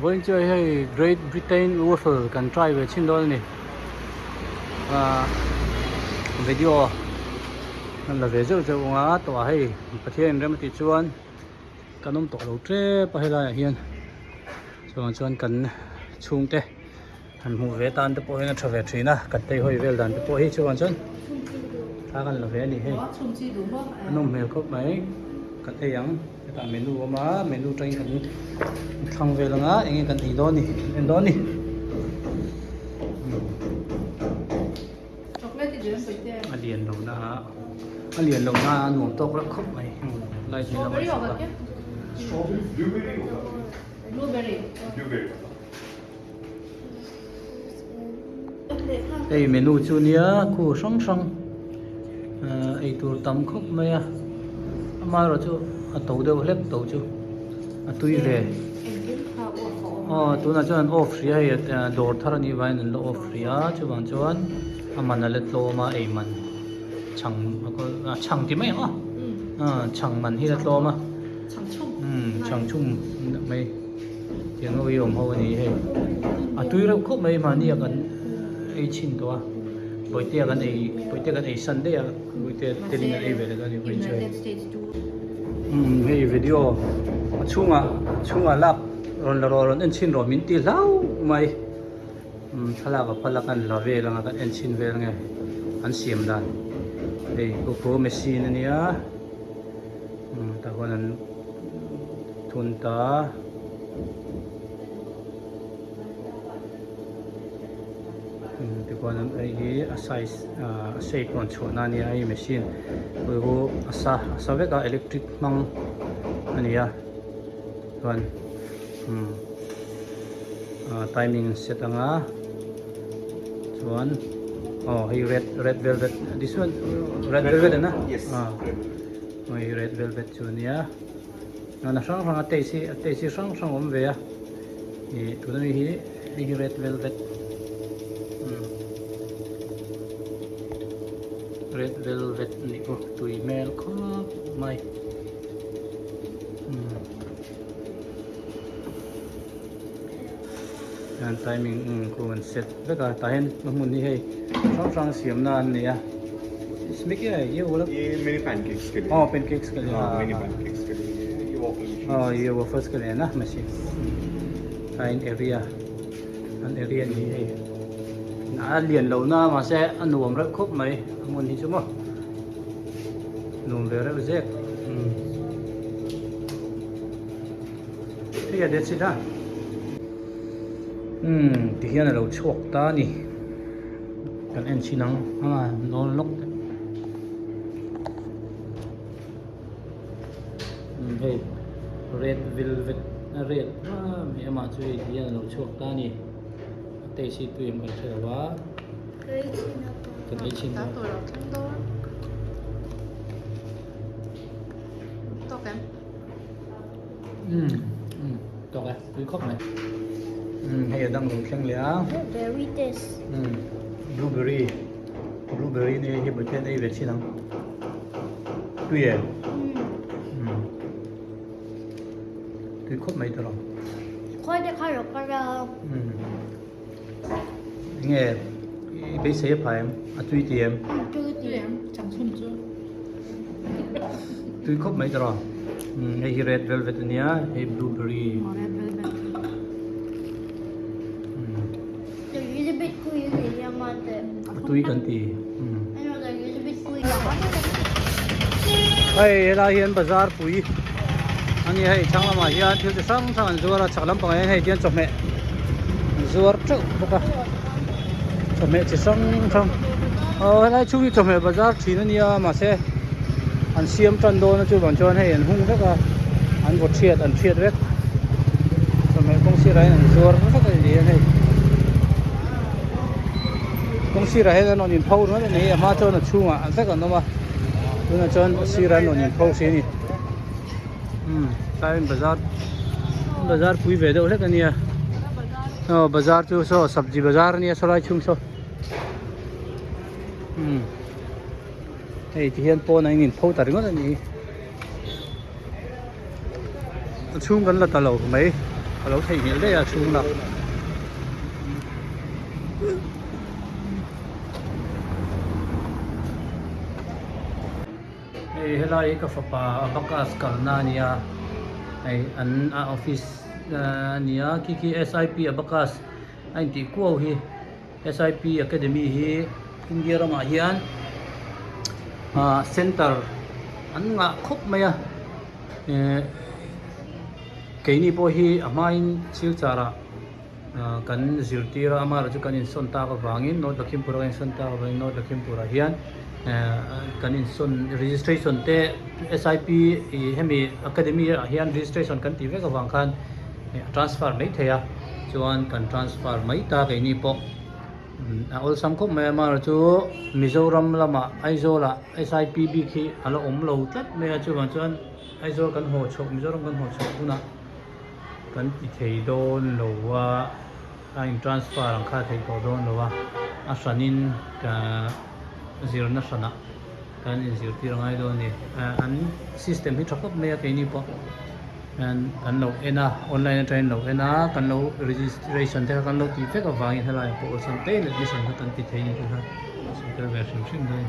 với chơi hay Great Britain waffle cần try về chín đô này và video nên là về giờ giờ ngã tòa hay phát hiện ra một tí chuan cần ông tòa đầu tre phải là hiện chuan cần chung te hành hủ về tan tới bôi nó trở về trí na cần tay hơi về đàn tới bôi hết chuan ta cần là về này hay nông mèo cốc mấy cần tay yang ta menu mà menu tranh cần thằng về là ngã anh cần gì đó nè anh đó nè alien đâu na nuông tóc lắm khóc mày lại chỉ là mày blueberry đây menu chu nia khu song song ai tur tam khóc mày à mà rồi chu tàu đều hết tàu chu tui về tu na chuan off ria hay door thar ani vai nan lo off ria chu wang chuan aman let lo ma ei man chang ti mai chang man hi let lo ma chang chung mai tiếng nói yom ho ni he tui ra khop mai ma ni kan ei chin to boi te kan ei sunday boi te telling ei ve le ni boi chai hei video chunga lap ron en chin ro min ti lau mai thala ka phala kan la ve la kan en chin ve nge an siam dan ei ko machine ania ta kon an thun ta ti kon an ei a size shape kon chona ni ai machine ko asa ve ka electric mang ania kon timing set anga chuan hey red velvet this one red velvet na yes red velvet chunia na sang ate si sang om ve a tu na hi red velvet red velvet ni ko tu email ko mai and timing ko an set beka tahen mun ni hai sang siam na an nia इसमें क्या है ये वाला ये मेरे पैनकेक्स के लिए pancakes के लिए मिनी पैनकेक्स के लिए ये वॉफल ये waffles के लिए ना मशीन टाइन area an area ni hai na lian lo na ma se anuam ra khop mai mun hi chumo num ve ra je thế là that's it ha thì hiện là đầu chuột ta nè cần ăn chi nắng nó lóc hey red velvet red mẹ mà chơi thì hiện là đầu chuột ta nè tây si tụi em cần chơi quá cần ấy chi nào to cái túi khóc này hay là đang dùng xăng lẻ very taste blueberry này hiện bây giờ đây về chi nào tùy à tùy khóc mấy rồi khoai để khai được cái nghe bây giờ phải em tùy tiền chẳng thun chưa tùy khóc mấy rồi hay red velvet này hay blueberry tùy cần tì hey là hiện bazaar pui anh ấy chẳng làm gì anh thiếu sang sang zuar chắc lắm bằng anh hay điên chọc mẹ zuar chụp baka chọc mẹ chỉ sang lại chui chọc mẹ bazaar chỉ nên nia mà sẽ anh xiêm trần đô nó chui bằng cho anh hay anh hung rất là anh vượt triệt rất chọc mẹ công sĩ này zuar rất là gì anh hay công sĩ này nó nhìn phâu nó này mà cho nó chung à rất là nó mà nó cho nó sĩ này nó nhìn phâu xí này tại bazaar pui về đâu hết anh nhỉ bazaar chu so sabji bazaar ni so lai chung so hey thì hiện po này nhìn phâu tari ngon anh nhỉ chung gần là ta lâu mấy alo thấy hiểu đấy à chung là helai ka fapa abakas kalna nia ai an office nia ki SIP abakas ai ti ko hi SIP academy hi India rama hian center an nga khop maya keini po hi amain silchara kan zirtira amara chu kan in son ta ka wangin no Lakhimpur kan son ta ka wangin no Lakhimpur hian kan in son registration te SIP hemi academy hian registration kan ti ve ka wang khan transfer mai theya chuan kan transfer mai ta keini po ol sam khop mai amara chu Mizoram lama aizola SIP bi khi alo omlo tlat me chu wan chuan aizol kan ho chok Mizoram kan ho chok una kan ti thei don lo wa in transfer ang kha thei ko don lo wa a sanin ka zero na sana kan in zero ti rangai don ni an system hi thakop me ke ni po an lo ena online train lo ena kan lo registration te kan lo ti fe ka wang in helai po san te le mission kan ti thei ni ha so version sing dai